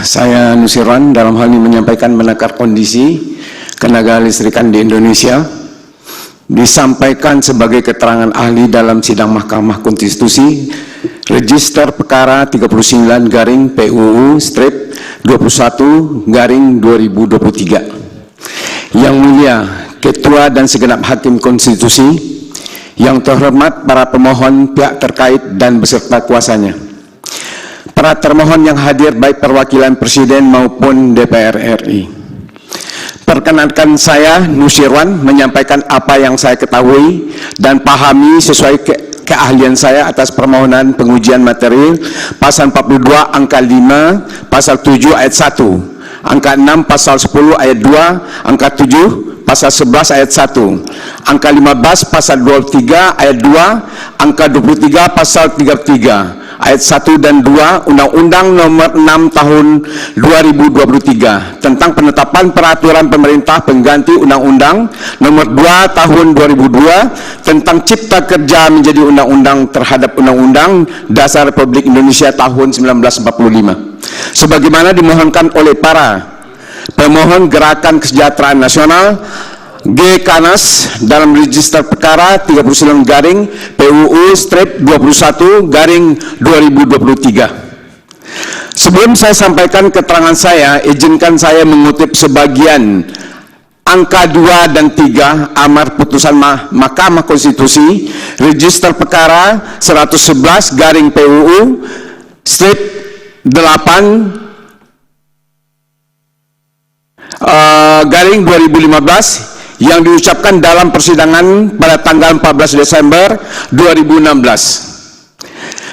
Saya Nusirwan dalam hal ini menyampaikan menakar kondisi ketenaga listrikan di Indonesia, disampaikan sebagai keterangan ahli dalam sidang Mahkamah Konstitusi Register Perkara 39/21/2023. Yang mulia Ketua dan segenap Hakim Konstitusi, yang terhormat para pemohon, pihak terkait dan beserta kuasanya, para termohon yang hadir baik perwakilan Presiden maupun DPR RI. Perkenankan saya Nusirwan menyampaikan apa yang saya ketahui dan pahami sesuai keahlian saya atas permohonan pengujian materi pasal 42 angka 5 pasal 7 ayat 1, angka 6 pasal 10 ayat 2, angka 7 pasal 11 ayat 1, angka 15 pasal 23 ayat 2, angka 23 pasal 33 ayat 1 dan 2 Undang-Undang Nomor 6 Tahun 2023 tentang penetapan peraturan pemerintah pengganti Undang-Undang Nomor 2 Tahun 2002 tentang Cipta Kerja menjadi undang-undang terhadap Undang-Undang Dasar Republik Indonesia tahun 1945. Sebagaimana dimohonkan oleh para pemohon Gerakan Kesejahteraan Nasional GKNAS dalam register perkara 39/PUU/21/2023. Sebelum saya sampaikan keterangan saya, izinkan saya mengutip sebagian angka 2 dan 3 amar putusan Mahkamah Konstitusi register perkara 111/PUU/2015 yang diucapkan dalam persidangan pada tanggal 14 Desember 2016,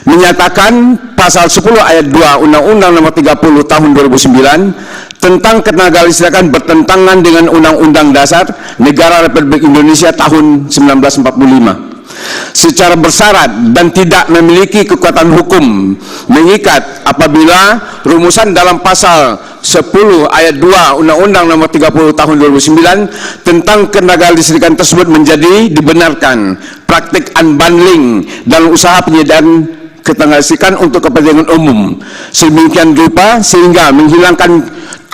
menyatakan pasal 10 ayat 2 Undang-Undang Nomor 30 Tahun 2009 tentang ketenaga listrikan bertentangan dengan Undang-Undang Dasar Negara Republik Indonesia tahun 1945 secara bersyarat dan tidak memiliki kekuatan hukum mengikat apabila rumusan dalam pasal 10 ayat 2 Undang-Undang Nomor 30 Tahun 2009 tentang ketenaga listrikan tersebut menjadi dibenarkan praktik unbundling dalam usaha penyediaan ketenaga listrikan untuk kepentingan umum sedemikian rupa sehingga menghilangkan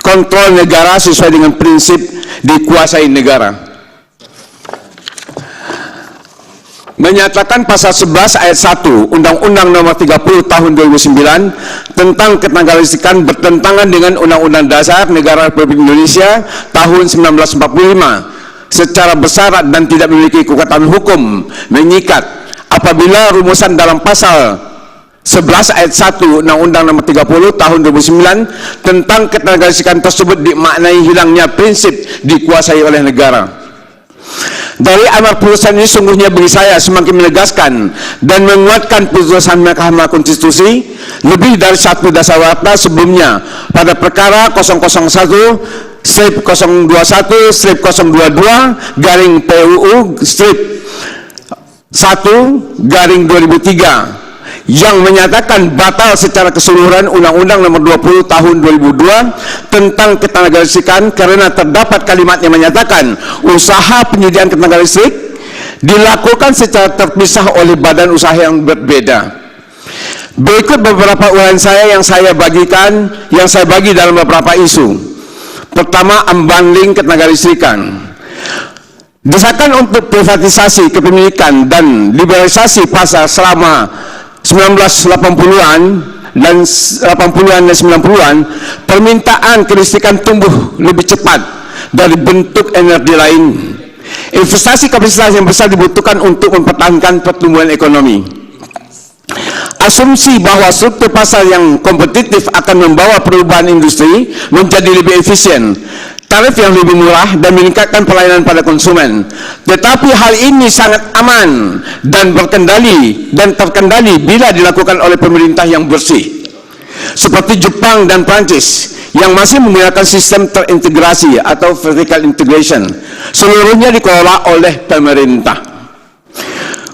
kontrol negara sesuai dengan prinsip dikuasai negara. Menyatakan pasal 11 ayat 1 Undang-Undang Nomor 30 Tahun 2009 tentang ketenaga listrikan bertentangan dengan Undang-Undang Dasar Negara Republik Indonesia tahun 1945 secara bersyarat dan tidak memiliki kekuatan hukum mengikat apabila rumusan dalam pasal 11 ayat 1 Undang-Undang Nomor 30 Tahun 2009 tentang ketenaga listrikan tersebut dimaknai hilangnya prinsip dikuasai oleh negara. Dari amar putusan ini sungguhnya bagi saya semakin menegaskan dan menguatkan putusan Mahkamah Konstitusi lebih dari satu dasawarta sebelumnya pada perkara 001/021/PUU/1/2003 yang menyatakan batal secara keseluruhan Undang-Undang Nomor 20 Tahun 2002 tentang ketenaga listrikan karena terdapat kalimat yang menyatakan usaha penyediaan ketenaga listrik dilakukan secara terpisah oleh badan usaha yang berbeda. Berikut beberapa uraian saya yang saya bagi dalam beberapa isu. Pertama, unbundling ketenaga listrikan. Desakan untuk privatisasi kepemilikan dan liberalisasi pasar selama 1980-an dan 80-an dan 90-an, permintaan kelistrikan tumbuh lebih cepat dari bentuk energi lain. Investasi kapasitas yang besar dibutuhkan untuk mempertahankan pertumbuhan ekonomi. Asumsi bahwa struktur pasar yang kompetitif akan membawa perubahan industri menjadi lebih efisien, tarif yang lebih murah dan meningkatkan pelayanan pada konsumen. Tetapi hal ini sangat aman dan terkendali bila dilakukan oleh pemerintah yang bersih seperti Jepang dan Prancis yang masih menggunakan sistem terintegrasi atau vertical integration. Seluruhnya dikelola oleh pemerintah.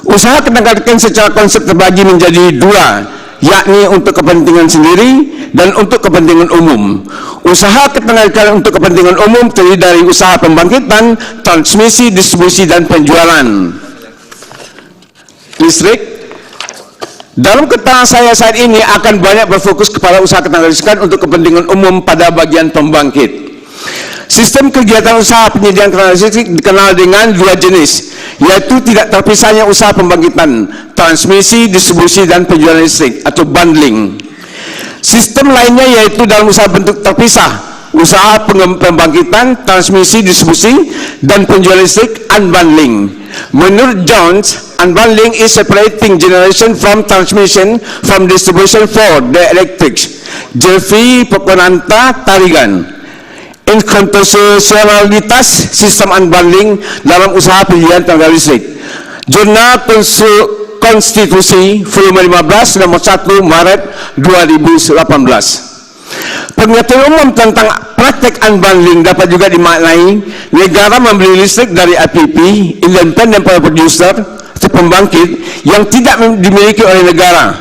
Usaha ketenaga-kerjaan secara konsep terbagi menjadi dua, yakni untuk kepentingan sendiri dan untuk kepentingan umum. Usaha ketenaga-kerjaan untuk kepentingan umum terdiri dari usaha pembangkitan, transmisi, distribusi, dan penjualan listrik. Dalam keterangan saya saat ini akan banyak berfokus kepada usaha ketenaga-kerjaan untuk kepentingan umum pada bagian pembangkit. Sistem kegiatan usaha penyediaan tenaga listrik dikenal dengan dua jenis, yaitu tidak terpisahnya usaha pembangkitan, transmisi, distribusi, dan penjualan listrik atau bundling. Sistem lainnya yaitu dalam usaha bentuk terpisah, usaha pembangkitan, transmisi, distribusi, dan penjualan listrik unbundling. Menurut Jones, unbundling is separating generation from transmission from distribution for the electrics. Jeffrey Pokonanta Tarigan. Inkonstitusionalitas sistem unbundling dalam usaha penyediaan tenaga listrik. Jurnal Konstitusi volume 15 nomor 1 Maret 2018. Pengertian umum tentang praktek unbundling dapat juga dimaknai negara membeli listrik dari IPP, Independent Power Producer, atau pembangkit yang tidak dimiliki oleh negara,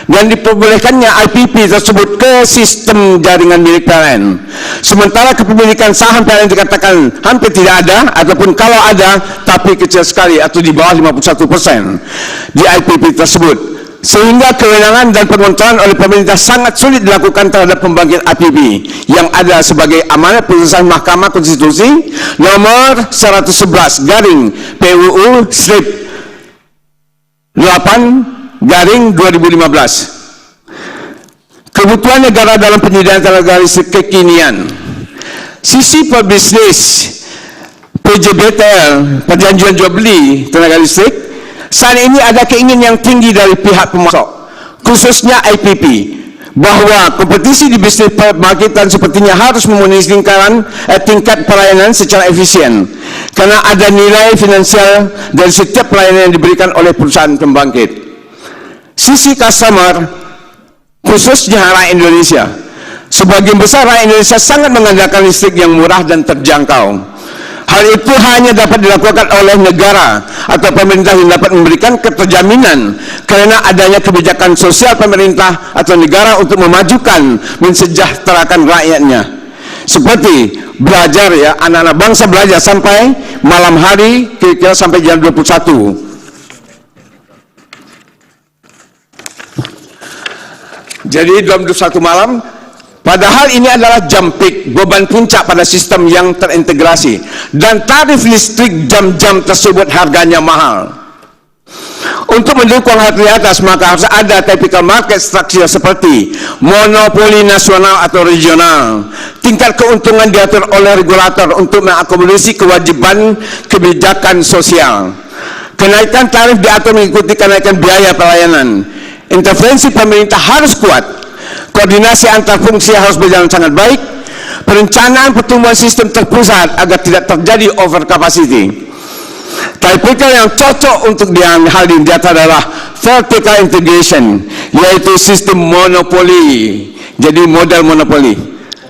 dan diperbolehkannya IPP tersebut ke sistem jaringan milik PLN. Sementara kepemilikan saham PLN dikatakan hampir tidak ada, ataupun kalau ada tapi kecil sekali atau di bawah 51% di IPP tersebut, sehingga kewenangan dan pengontrolan oleh pemerintah sangat sulit dilakukan terhadap pembangkit IPP yang ada sebagai amanat putusan Mahkamah Konstitusi nomor 111 garing PUU strip 8 garing 2015. Kebutuhan negara dalam penyediaan tenaga listrik kekinian. Sisi pebisnis PJBTL, perjanjian jual beli tenaga listrik, saat ini ada keinginan yang tinggi dari pihak pemasok, khususnya IPP, bahwa kompetisi di bisnis pembangkitan sepertinya harus memenuhi tingkat pelayanan secara efisien, karena ada nilai finansial dari setiap pelayanan yang diberikan oleh perusahaan pembangkit. Sisi customer, khususnya rakyat Indonesia, sebagian besar rakyat Indonesia sangat mengandalkan listrik yang murah dan terjangkau. Hal itu hanya dapat dilakukan oleh negara atau pemerintah yang dapat memberikan keterjaminan karena adanya kebijakan sosial pemerintah atau negara untuk memajukan, mensejahterakan rakyatnya. Seperti belajar, ya, anak-anak bangsa belajar sampai malam hari, kira-kira sampai jam 21. Jadi jam 21 malam. Padahal ini adalah jam peak, beban puncak pada sistem yang terintegrasi, dan tarif listrik jam-jam tersebut harganya mahal. Untuk mendukung hal di atas, maka harus ada typical market structure seperti monopoli nasional atau regional. Tingkat keuntungan diatur oleh regulator untuk mengakomodasi kewajiban kebijakan sosial. Kenaikan tarif diatur mengikuti kenaikan biaya pelayanan. Intervensi pemerintah harus kuat. Koordinasi antar fungsi harus berjalan sangat baik. Perencanaan pertumbuhan sistem terpusat agar tidak terjadi over capacity. Tipikal yang cocok untuk hal ini adalah vertical integration, yaitu sistem monopoli. Jadi model monopoli.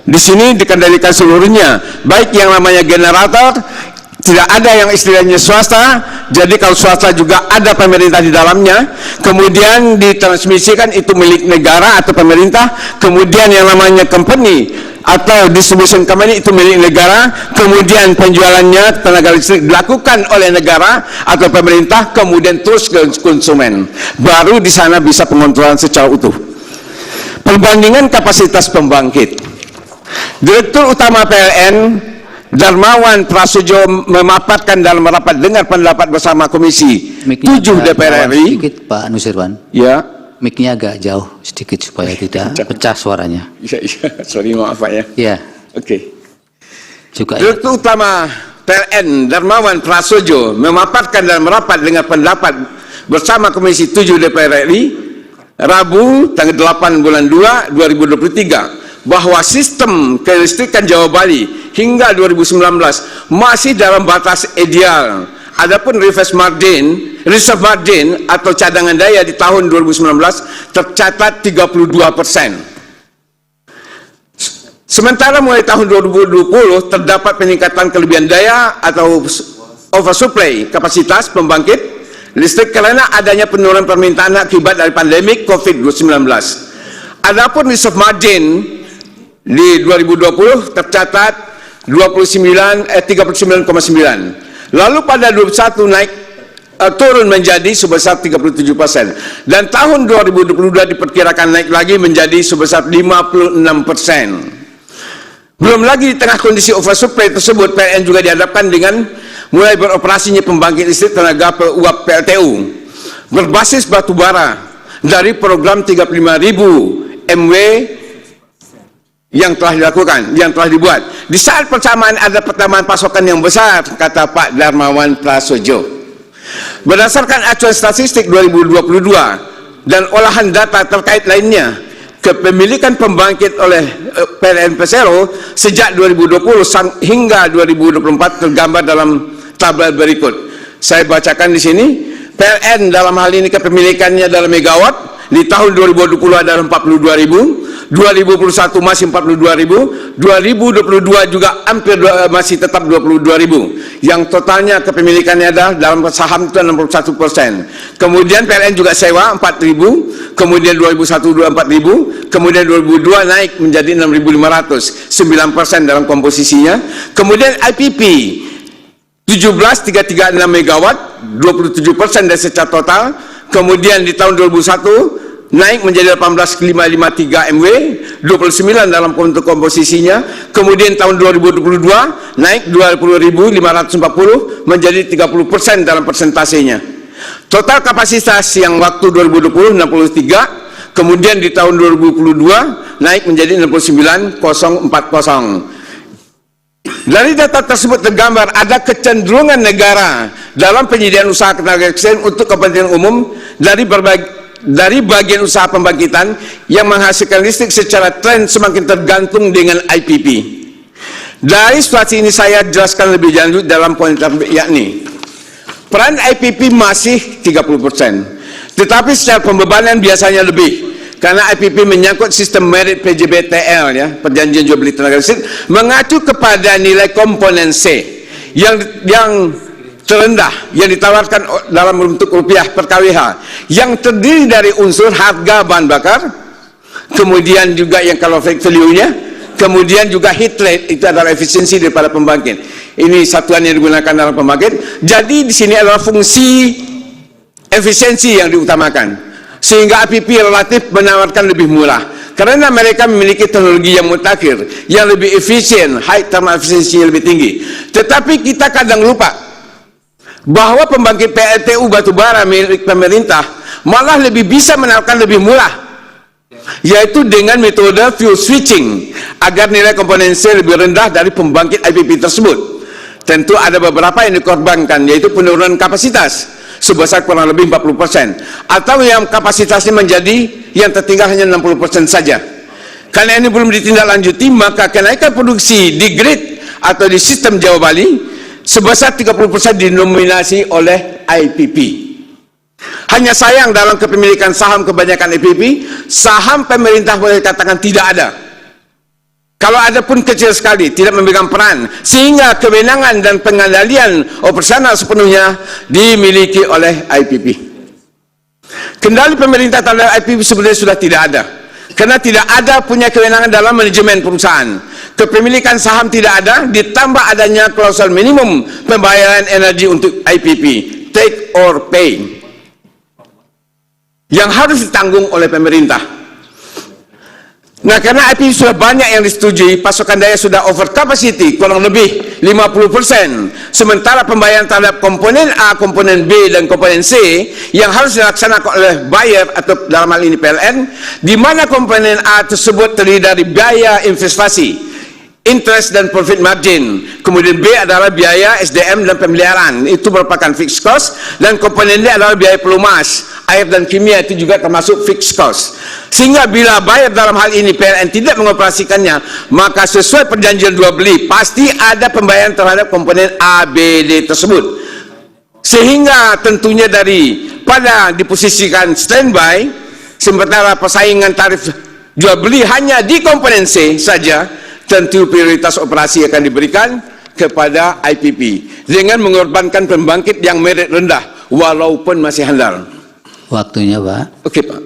Di sini dikendalikan seluruhnya, baik yang namanya generator, tidak ada yang istilahnya swasta. Jadi kalau swasta juga ada pemerintah di dalamnya, kemudian ditransmisikan itu milik negara atau pemerintah, kemudian yang namanya company atau distribution company itu milik negara, kemudian penjualannya tenaga listrik dilakukan oleh negara atau pemerintah, kemudian terus ke konsumen. Baru di sana bisa pengontrolan secara utuh. Perbandingan kapasitas pembangkit. Direktur Utama PLN Darmawan Prasojo memaparkan dalam rapat dengar pendapat bersama Komisi 7 DPR RI. Sedikit Pak Nusirwan. Ya. Mic-nya agak jauh sedikit supaya tidak pecah suaranya. Iya, sorry, maaf Pak ya. Iya. Oke. Juga Direktur Utama PLN Darmawan Prasojo memaparkan dalam rapat dengar pendapat bersama Komisi 7 DPR RI Rabu tanggal 8 bulan 2 2023 bahwa sistem kelistrikan Jawa Bali hingga 2019 masih dalam batas ideal. Adapun reserve margin atau cadangan daya di tahun 2019 tercatat 32%. Sementara mulai tahun 2020 terdapat peningkatan kelebihan daya atau oversupply kapasitas pembangkit listrik karena adanya penurunan permintaan akibat dari pandemi COVID-19. Adapun reserve margin di 2020 tercatat 39,9. Lalu pada 2021 naik turun menjadi sebesar 37%, dan tahun 2022 diperkirakan naik lagi menjadi sebesar 56%. Belum lagi di tengah kondisi oversupply tersebut, PLN juga dihadapkan dengan mulai beroperasinya pembangkit listrik tenaga uap PLTU berbasis batu bara dari program 35.000 MW yang telah dilakukan, yang telah dibuat. Di saat bersamaan ada pertambahan pasokan yang besar, kata Pak Darmawan Prasojo. Berdasarkan acuan statistik 2022 dan olahan data terkait lainnya, kepemilikan pembangkit oleh PLN Persero sejak 2020 hingga 2024 tergambar dalam tabel berikut. Saya bacakan di sini. PLN dalam hal ini kepemilikannya dalam megawatt di tahun 2020 adalah 42.000, 2021 masih 42.000, 2022 juga hampir masih tetap 22.000. Yang totalnya kepemilikannya adalah dalam saham itu 61%. Kemudian PLN juga sewa 4.000, kemudian 2001 4.000, kemudian 2002 naik menjadi 6.500, 9% dalam komposisinya. Kemudian IPP 17.336 megawatt, 27% dari secara total. Kemudian di tahun 2001 naik menjadi 18.553 MW, 29 dalam bentuk komposisinya. Kemudian tahun 2022 naik 20.540 menjadi 30% dalam persentasenya. Total kapasitas yang waktu 2020 63, kemudian di tahun 2022 naik menjadi 69.040. Dari data tersebut tergambar ada kecenderungan negara dalam penyediaan usaha tenaga listrik untuk kepentingan umum dari bagian usaha pembangkitan yang menghasilkan listrik secara tren semakin tergantung dengan IPP. Dari situasi ini saya jelaskan lebih lanjut dalam poin yakni peran IPP masih 30%, tetapi secara pembebanan biasanya lebih. Karena IPP menyangkut sistem merit PJBTL, ya, perjanjian jual beli tenaga listrik, mengacu kepada nilai komponen C yang terendah yang ditawarkan dalam bentuk rupiah per kWh, yang terdiri dari unsur harga bahan bakar, kemudian juga yang calorific value-nya, kemudian juga heat rate, itu adalah efisiensi daripada pembangkit. Ini satuan yang digunakan dalam pembangkit. Jadi di sini adalah fungsi efisiensi yang diutamakan, sehingga IPP relatif menawarkan lebih murah karena mereka memiliki teknologi yang mutakhir, yang lebih efisien, high thermal efficiency yang lebih tinggi. Tetapi kita kadang lupa bahwa pembangkit PLTU batubara milik pemerintah malah lebih bisa menawarkan lebih murah, yaitu dengan metode fuel switching, agar nilai komponen C lebih rendah dari pembangkit IPP tersebut. Tentu ada beberapa yang dikorbankan, yaitu penurunan kapasitas sebesar kurang lebih 40%, atau yang kapasitasnya menjadi yang tertinggal hanya 60% saja. Karena ini belum ditindaklanjuti, maka kenaikan produksi di grid atau di sistem Jawa Bali sebesar 30% dinominasi oleh IPP. Hanya sayang dalam kepemilikan saham kebanyakan IPP, saham pemerintah boleh dikatakan tidak ada. Kalau ada pun kecil sekali, tidak memegang peran, sehingga kewenangan dan pengendalian operasional sepenuhnya dimiliki oleh IPP. Kendali pemerintah terhadap IPP sebenarnya sudah tidak ada, karena tidak ada punya kewenangan dalam manajemen perusahaan. Kepemilikan saham tidak ada, ditambah adanya klausul minimum pembayaran energi untuk IPP, take or pay, yang harus ditanggung oleh pemerintah. Nah, karena IPP sudah banyak yang disetujui, pasokan daya sudah over capacity, kurang lebih 50%. Sementara pembayaran terhadap komponen A, komponen B, dan komponen C yang harus dilaksanakan oleh buyer atau dalam hal ini PLN, di mana komponen A tersebut terdiri dari biaya investasi, interest dan profit margin. Kemudian B adalah biaya SDM dan pemeliharaan, itu merupakan fixed cost, dan komponen D adalah biaya pelumas, air dan kimia, itu juga termasuk fixed cost. Sehingga bila buyer dalam hal ini PLN tidak mengoperasikannya, maka sesuai perjanjian jual beli pasti ada pembayaran terhadap komponen A, B, D tersebut. Sehingga tentunya pada diposisikan standby, sementara persaingan tarif jual beli hanya di komponen C saja, tentu prioritas operasi akan diberikan kepada IPP dengan mengorbankan pembangkit yang merit rendah walaupun masih handal. Waktunya, Pak. Okey, Pak.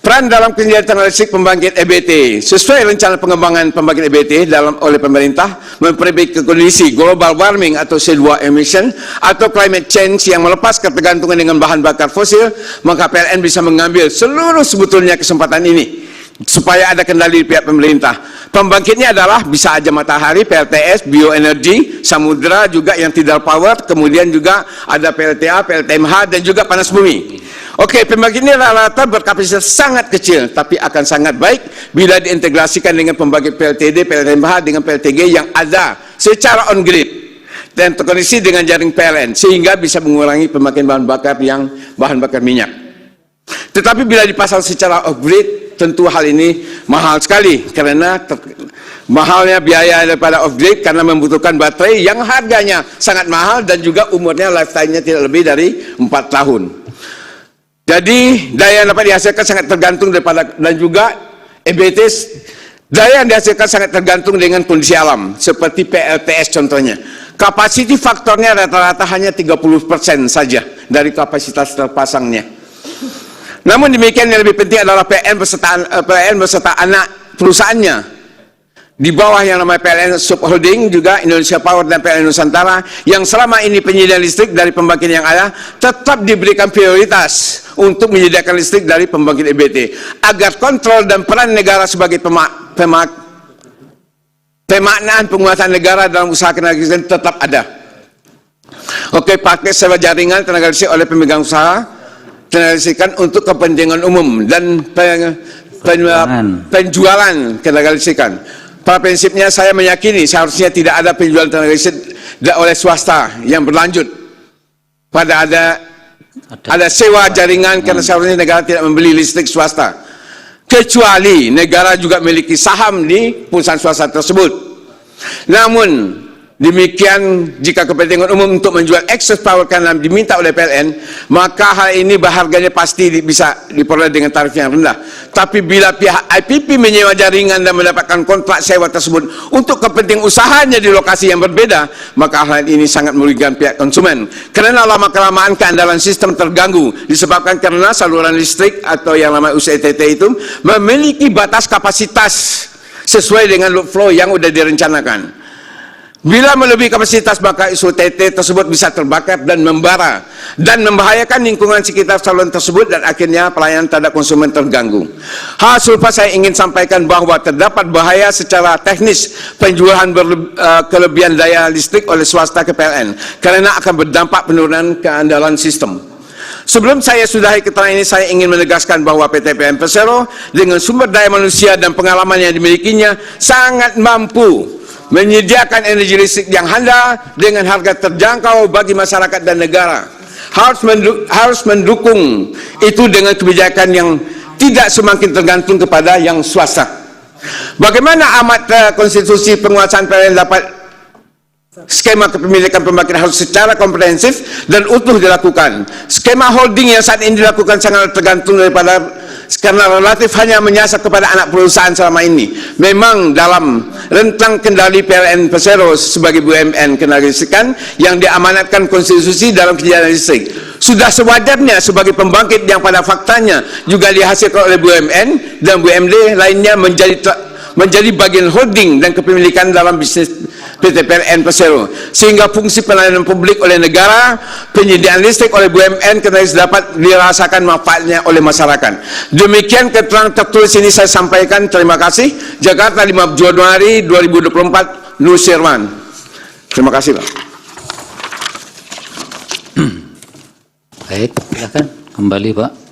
Peran dalam penyediaan tenaga listrik pembangkit EBT sesuai rencana pengembangan pembangkit EBT oleh pemerintah memperbaiki kondisi global warming atau CO2 emission atau climate change yang melepas ketergantungan dengan bahan bakar fosil, maka PLN bisa mengambil seluruh sebetulnya kesempatan ini supaya ada kendali di pihak pemerintah. Pembangkitnya adalah bisa aja matahari, PLTS, bioenergi, samudera juga yang tidal power, kemudian juga ada PLTA, PLTMH dan juga panas bumi. Okey, pembangkit ini rata-rata berkapasitas sangat kecil, tapi akan sangat baik bila diintegrasikan dengan pembangkit PLTD, PLTMH dengan PLTG yang ada secara on-grid dan terkoneksi dengan jaring PLN, sehingga bisa mengurangi pemakaian bahan bakar minyak. Tetapi bila dipasang secara off-grid, tentu hal ini mahal sekali, karena mahalnya biaya daripada off-grid karena membutuhkan baterai yang harganya sangat mahal dan juga umurnya lifetime-nya tidak lebih dari 4 tahun. Jadi daya yang dapat dihasilkan sangat tergantung daripada, dan juga EBT daya yang dihasilkan sangat tergantung dengan kondisi alam seperti PLTS contohnya. Kapasiti faktornya rata-rata hanya 30% saja dari kapasitas terpasangnya. Namun demikian yang lebih penting adalah PLN beserta anak perusahaannya di bawah yang namanya PLN Subholding, juga Indonesia Power dan PLN Nusantara yang selama ini penyediaan listrik dari pembangkit yang ada tetap diberikan prioritas untuk menyediakan listrik dari pembangkit EBT agar kontrol dan peran negara sebagai pemaknaan penguasaan negara dalam usaha tenaga listrik tetap ada. Okey, paket sewa jaringan tenaga listrik oleh pemegang usaha tenaga listrikan untuk kepentingan umum dan penjualan tenaga listrikan. Pada prinsipnya saya meyakini seharusnya tidak ada penjualan tenaga listrik oleh swasta yang berlanjut pada ada sewa jaringan, karena seharusnya negara tidak membeli listrik swasta kecuali negara juga memiliki saham di perusahaan swasta tersebut. Namun demikian jika kepentingan umum untuk menjual excess power karena diminta oleh PLN, maka hal ini harganya pasti bisa diperoleh dengan tarif yang rendah. Tapi bila pihak IPP menyewa jaringan dan mendapatkan kontrak sewa tersebut untuk kepentingan usahanya di lokasi yang berbeda, maka hal ini sangat merugikan pihak konsumen, kerana lama-kelamaan keandalan sistem terganggu disebabkan karena saluran listrik atau yang namanya UCTT itu memiliki batas kapasitas sesuai dengan load flow yang sudah direncanakan. Bila melebihi kapasitas, maka UCTT tersebut bisa terbakar dan membara dan membahayakan lingkungan sekitar saluran tersebut dan akhirnya pelayanan terhadap konsumen terganggu. Hal serupa saya ingin sampaikan bahawa terdapat bahaya secara teknis penjualan kelebihan daya listrik oleh swasta ke PLN kerana akan berdampak penurunan keandalan sistem. Sebelum saya sudahi keterangan ini, saya ingin menegaskan bahawa PT PLN Persero dengan sumber daya manusia dan pengalaman yang dimilikinya sangat mampu menyediakan energi listrik yang handal dengan harga terjangkau bagi masyarakat dan negara. Harus mendukung itu dengan kebijakan yang tidak semakin tergantung kepada yang swasta. Bagaimana amat konstitusi penguasaan PLN dapat skema kepemilikan pembangkit harus secara komprehensif dan utuh dilakukan. Skema holding yang saat ini dilakukan sangat tergantung daripada, karena relatif hanya menyasar kepada anak perusahaan selama ini. Memang dalam rentang kendali PLN Persero sebagai BUMN tenaga listrikan yang diamanatkan konstitusi dalam kejadian listrik, sudah sewajarnya sebagai pembangkit yang pada faktanya juga dihasilkan oleh BUMN dan BUMD lainnya menjadi bagian holding dan kepemilikan dalam bisnis PT PLN Persero, sehingga fungsi pelayanan publik oleh negara, penyediaan listrik oleh BUMN dapat dirasakan manfaatnya oleh masyarakat. Demikian keterangan tertulis ini saya sampaikan. Terima kasih. Jakarta, 5 Januari 2024, Nusirwan. Terima kasih, Pak. Baik, silakan kembali, Pak.